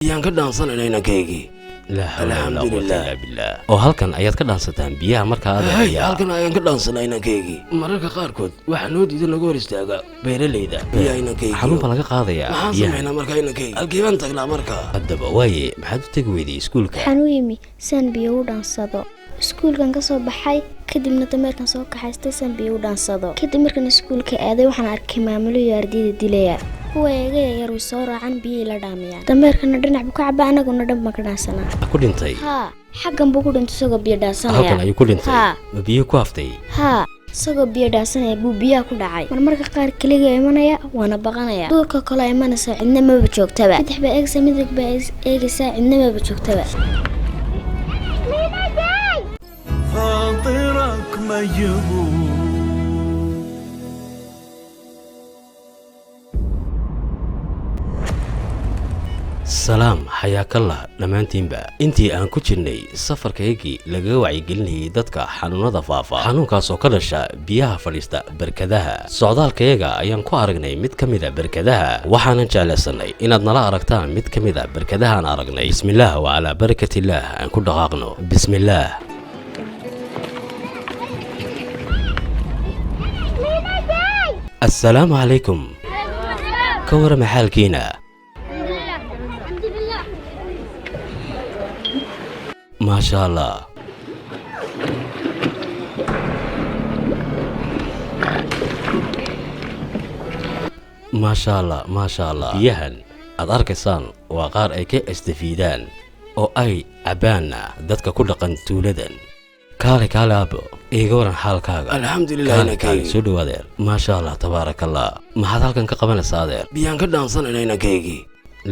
yaan ka dhaansanayna inankaygi la hawla wala quwwata illa billah oo halkan ayaad ka dhaansataan biyaha marka aad halkan ayaan ka dhaansanay inankaygi mararka qaarkood waxa noo diidan lagu hor istaaga beeralayda biyaha inankaygi xarunta laga qaadaya maxaan sameynaa marka inankaygi halkii baan tagnaa marka haddaba waaye maxaad u tagi weyday iskuulka waxaan u yimi saan biyo u dhaansado iskuulkan ka soo baxay kadibna dameerkan soo kaxaystay saan biyo u dhaansado kadib markaan iskuulka aaday waxaan arkay maamulo iyo ardayda dilaya kuwa eega yar way soo raacan biyo la dhaamiyaan dameerkana dhinac buu ka cabaa anaguna dhan baan ka dhaansanaa ku dhintay haa xaggan buu ku dhintay isagoo biyo dhaasanaya halkan ayuu ku dhintay ma biyo ku haftay haa isagoo biyo dhaasanaya buu biyaha ku dhacay marmarka qaar keliga imanaya waana baqanaya duurka kale imanaysa cidna maba joogtaba saddex baa eegsa midig baa eegaysaa cidna maba joogtaba خاطرك مجبور salaam xayaakallah dhammaantiinba intii aan ku jirnay safarkaygii lagaga wacyigelinayay dadka xanuunada faafa xanuunkaas oo ka dhasha biyaha fadhiista barkadaha socdaalkayaga ayaan ku aragnay mid ka mida barkadaha waxaanan jeclaysanay inaad nala aragtaan mid ka mida barkadahaan aragnay bismillaah wa calaa barakatillaah aan ku dhaqaaqno bismillaah السلام عليكم كورم حالكينا ما شاء الله ما شاء الله ما شاء الله بيهن أداركسان وقار أي كي استفيدان أو أي عبانا دادك كل قنتولدن كالي أبو إيغوران حالكاغا الحمد لله inankaygi سودو وادير ما شاء الله تبارك الله ما حد halkan ka qabanaysaa adeer biyaan ka dhaansanayna inankaygi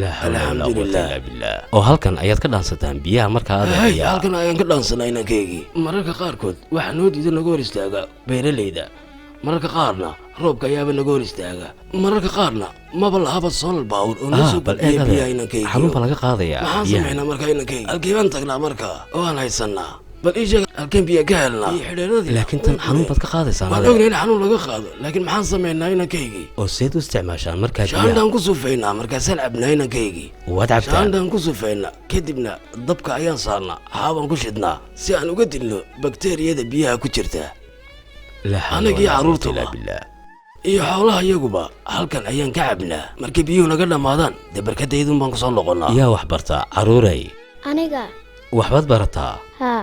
la hawla wala quwwata illa billah oo halkan ayaad ka dhaansataan biyaha marka aad halkan ayaan ka dhaansanay inankaygi mararka qaarkood waxa noo diidan lagu hor istaaga beeralayda mararka qaarna roobka ayaaba lagu hor istaaga mararka qaarna maba lahaba sool baawur oo noo soo biyaha inankaygi xarunta laga qaadaya maxaan sameynaa marka inankaygi halkii baan tagnaa marka oo aan haysanaa bal iisheeg halkeen biyo ka helnaa iyo xidheeradii laakiin tan xanuun baad ka qaadaysaan waan ognahay in xanuun laga qaado laakiin maxaan sameynaa inankaygi oo seed u isticmaashaan markaa shaandaan ku sufaynaa markaasaan cabnaa inankaygi waad cabtaan shaandaan ku sufaynaa kadibna dabka ayaan saarnaa haabaan ku shidnaa si aan uga dilno bakteeriyada biyaha ku jirta anagii carruurtaba iyo xoolaha iyaguba halkan ayaan ka cabnaa markay biyuhu naga dhammaadaan dee barkadaydun baan kusoo noqonnaa yaa wax bartaa carruuray aniga waxbaad barataa haa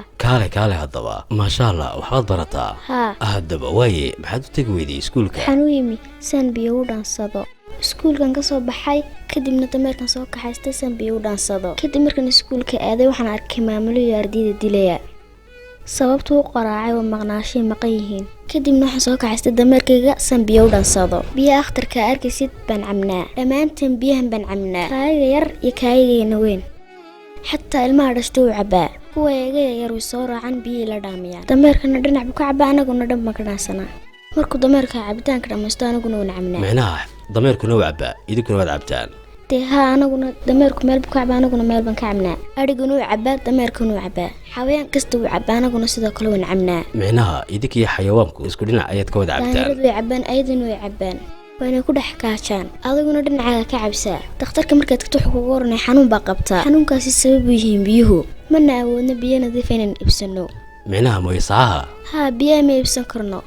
kaale haddaba maasha allah waxbaad barataa haa haddaba waaye maxaad u tegi weyday iskuulka waxaan u yimi saan biyo u dhaansado iskuulkan ka soo baxay kadibna dameerkan soo kaxaystay saan biyo u dhaansado kadib markaan iskuulka aaday waxaan arkay maamulo iyo ardayda dilaya sababtuu u qaraacay waa maqnaashay maqan yihiin kadibna waxaan soo kaxaystay dameerkayga saan biyo u dhaansado biyaha akhtarka arkaysid baan cabnaa dhammaanteen biyahan baan cabnaa kaayaga yar iyo kaayagayna weyn xataa ilmaha dhashta uu cabaa kuwa eega yar way soo raacan biyihii la dhaamiyaan dameerkana dhinac buu ka cabaa anaguna dhan baan ka dhaansanaa markuu dameerka cabitaanka dhammaysto anaguna waan cabnaa micnaha dameerkuna u cabaa idinkuna waad cabtaan dee haa anaguna dameerku meel buu ka cabaa anaguna meel baan ka cabnaa adhiguna uu cabaa dameerkuna uu cabaa xawayaan kasta uu cabaa anaguna sidoo kale waan cabnaa micnaha idinkiyo xayawaanku isku dhinac ayaad ka wada cabtaan daaniradu way cabaan ayaduna way cabaan waana ku dhex kaajaan adiguna dhinacaaga ka cabsaa dhakhtarka markaad tagto wuxuu kugu oranaya xanuun baa qabtaa xanuunkaasi sabab u yihiin biyuhu mana awoodno biyo nadiif inaan iibsano micnaha moysaha haa biyaha ma iibsan karno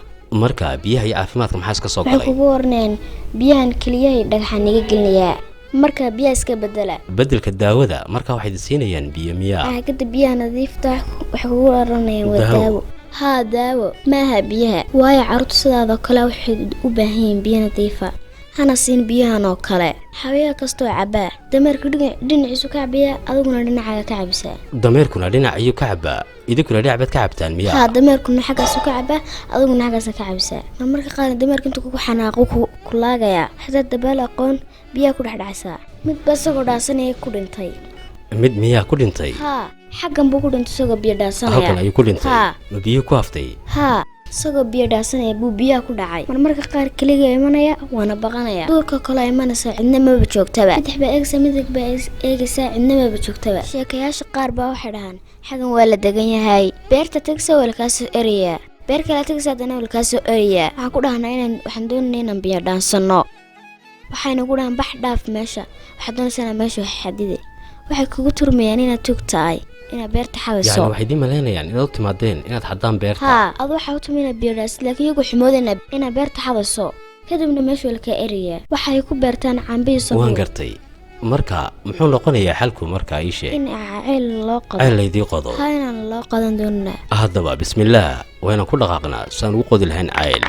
marka biyaha iyo caafimaadka maxaa iska soo waxay galay kugu oranayaan biyahan keliyahay dhagaxaan iga gelinayaa marka biyaha iska bedela bedelka daawada marka waxay siinayaan biyo miyaa caagada biyaha nadiifta waxay kugu oranayaan waa daawo haa daawo maaha biyaha waayo carruurtu sidaadoo kale waxay u baahan yihiin biyo nadiifa hana siin biyahan oo kale xawaya kastoo cabaa dameerku dhinaciisu ka cabaya adiguna dhinacaaga ka cabisaa dameerkuna dhinac ayuu ka cabaa idinkuna dhinac baad ka cabtaan miyaa haa dameerkuna xaggaasu ka cabaa adiguna xaggaasa ka cabisaa marmarka qaar dameerka intuu kugu xanaaqo ku laagayaa hadaa dabaal aqoon biyaha ku dhexdhacsaa midba isagoo dhaasanaya ku dhintay mid miyaa ku dhintay haa xaggan buu ku dhintay isagoo biyo dhaasanaya halkan ayuu ku dhintay haa ma biyo ku haftay haa isagoo biyo dhaasanaya buu biyaha ku dhacay marmarka qaar keliga imanaya waana baqanaya duurka kale imanaysa cidna maba joogtaba saddex baa eegsa midig baa eegaysaa cidna maba joogtaba sheekayaasha qaar baa waxay dhahaan xagan waa la degan yahay beerta tegsa waa lakaasoo erayaa beer kale tegsa haddana waa lakaasoo erayaa waxaan ku dhahnaa waxaan doonayna inaan biyo dhaansano waxayna ku dhahaan bax dhaaf meesha waxaad doonaysaa inaan meesha wax xadiday waxay kugu turmayaan inaad tug tahay inaad beerta يعني xadayso waxay idin malaynayaan inaad u timaadeen inaad xadaan beerta haa adu waxaa u tumi inaad biyo dhaansid laakiin iyagu ximoodayna inaad beerta xadayso kadibna meeshu la ka eriyaa waxay ku beertaan cambiyo waan sabuul gartay marka muxuu noqonayaa xalku marka ii sheeg in ceel loo qado ceel laydii qodo haa inaan loo qadan doonaa haddaba bismillaah wayna ku dhaqaaqnaa saan ugu qodi lahayn ceel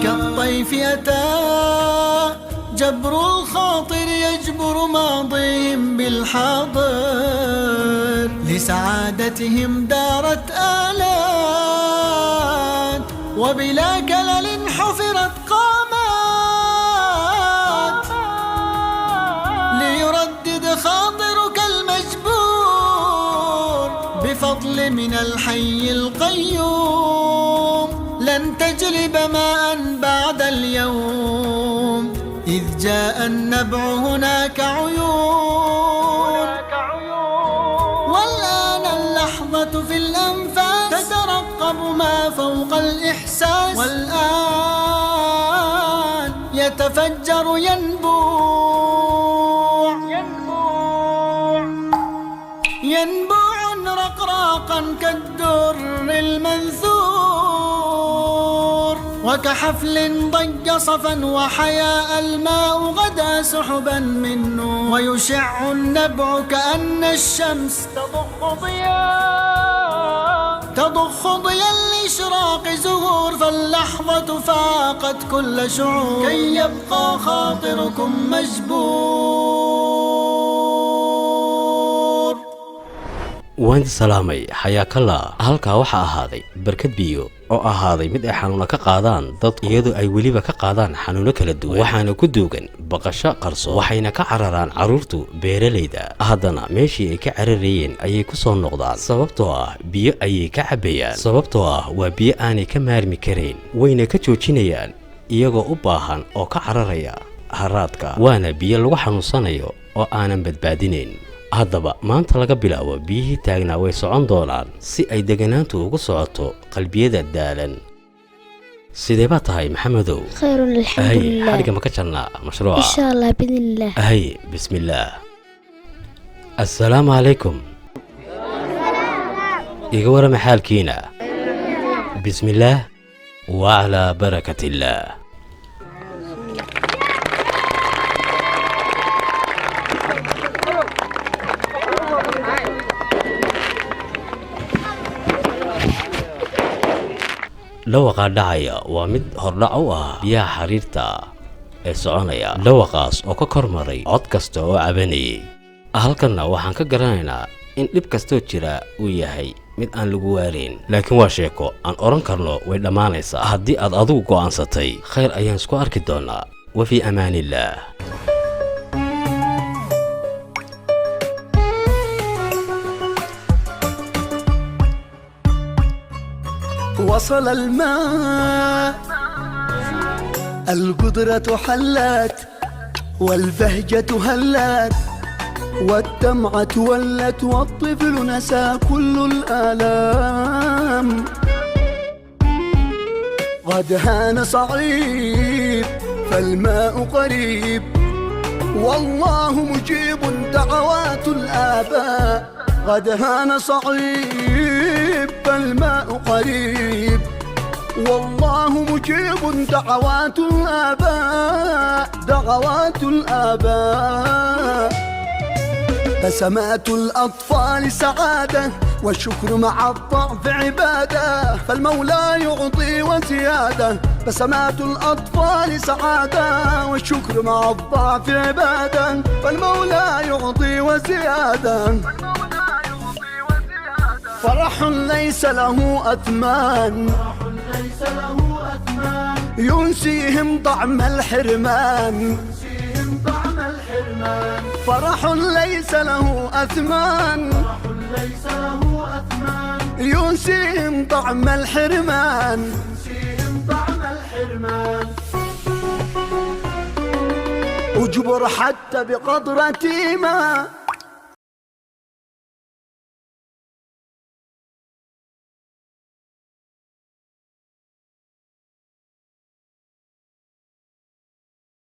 كالطيف أتى جبر الخاطر يجبر ماضيهم بالحاضر لسعادتهم دارت آلات وبلا كلل حفرت قامات ليردد خاطرك المجبور بفضل من الحي القيوم لن تجلب ماء بعد اليوم إذ جاء النبع هناك عيون والآن اللحظة في الأنفاس تترقب ما فوق الإحساس والآن يتفجر ينبوع رقراقا كالدر المنثور وكحفل ضج صفا وحياء الماء غدا سحبا من نور ويشع النبع كأن الشمس تضخ ضياء الإشراق زهور فاللحظة فاقت كل شعور كي يبقى خاطركم مجبور waan salaamay xayaakalla halkaa waxaa ahaaday barkad biyo oo ahaaday mid ay xanuuna ka qaadaan dad iyadoo ay weliba ka qaadaan xanuuno kala duwan waxaana ku duugan baqasho qarso waxayna ka cararaan carruurtu beeralayda haddana meeshii ay ka cararayeen ayay ku soo noqdaan sababtoo ah biyo ayay ka cabbayaan sababtoo ah waa biyo aanay ka maarmi karayn wayna ka joojinayaan iyagoo u baahan oo ka cararaya haraadka waana biyo lagu xanuunsanayo oo aanan badbaadinayn haddaba maanta laga bilaabo biyihii taagnaa way socon doonaan si ay deganaantu ugu socoto qalbiyada daalan sidee baa tahay maxamedow khayrun alxamdulilah xadhiga ma ka jarnaa mashruuca insha allah biidnillah bismillaah assalaamu calaykum iga warama xaalkiina bismillaah wacalaa barakatillaah dhawaqaa dhacaya waa mid hordhac u ah biyaha xariirta ee soconaya dhawaqaas oo ka kor maray cod kasta oo cabanayay halkanna waxaan ka garanaynaa in dhib kastoo jira uu yahay mid aan lagu waarayn laakiin waa sheeko aan odhan karno way dhammaanaysaa haddii aad adigu go'aansatay khayr ayaan isku arki doonnaa wa fii amaanillaah وصل الماء القدرة حلت والبهجة هلت والدمعة ولت والطفل نسى كل الآلام قد هان صعيب فالماء قريب والله مجيب دعوات الآباء قد هان صعيب فالماء قريب والله مجيب دعوات الآباء بسمات الأطفال سعادة والشكر مع الضعف عبادة فالمولى يعطي وزيادة بسمات الأطفال سعادة والشكر مع الضعف عبادة فالمولى يعطي وزيادة فرح ليس له أثمان ينسيهم طعم الحرمان فرح ليس له أثمان ينسيهم طعم الحرمان يجبر حتى بقطرة ماء.